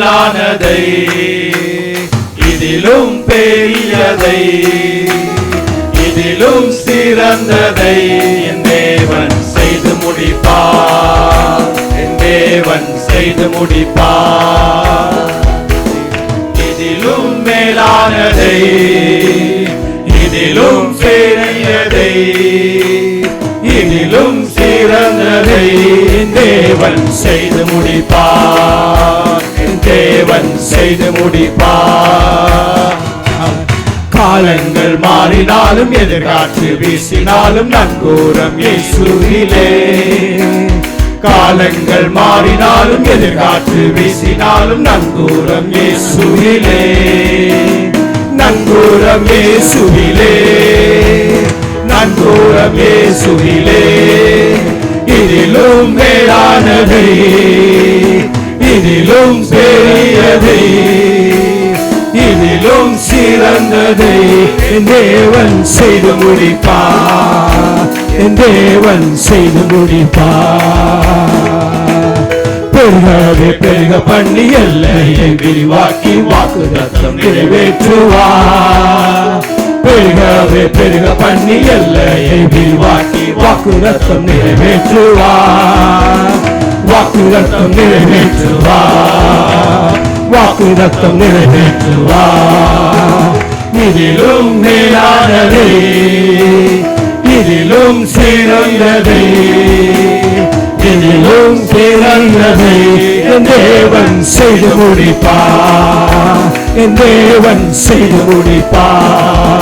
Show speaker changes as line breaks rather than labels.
மேலானதை இதிலும் பெரியதை இதிலும் சிறந்ததை என் தேவன் செய்து முடிப்பார். என் தேவன் செய்து முடிப்பார். இதிலும் மேலானதை இதிலும் பெரியதை இதிலும் சிறந்ததை என் தேவன் செய்து முடிப்பார். என் தேவன் செய்து முடிப்பார். காலங்கள் மாறினாலும் எதிர்காற்று வீசினாலும் நங்கூரம் இயேசுவிலே. காலங்கள் மாறினாலும் எதிர்காற்று வீசினாலும் நங்கூரம் இயேசுவிலே. நங்கூரம் இயேசுவிலே. நங்கூரம் இயேசுவிலே. இதிலும் மேலானதை இதிலும் பெரியதை இதிலும் சிறந்ததை என் தேவன் செய்து முடிப்பார். என் தேவன் செய்து முடிப்பார். பெருகவே பெருக பண்ணி எல்லையை விரிவாக்கி வாக்குத்தத்தம் நிறைவேற்றுவார். பெருகவே பெருக பண்ணி எல்லையை விரிவாக்கி வாக்குத்தத்தம் நிறைவேற்றுவார். வாக்குத்தத்தம் நிறைவேற்றுவார். வாக்குத்தத்தம் நிறைவேற்றுவார். இதிலும் மேலானதை இதிலும் சிறந்ததை இதிலும் சிறந்ததை என் தேவன் செய்து முடிப்பார். என் தேவன் செய்து முடிப்பார்.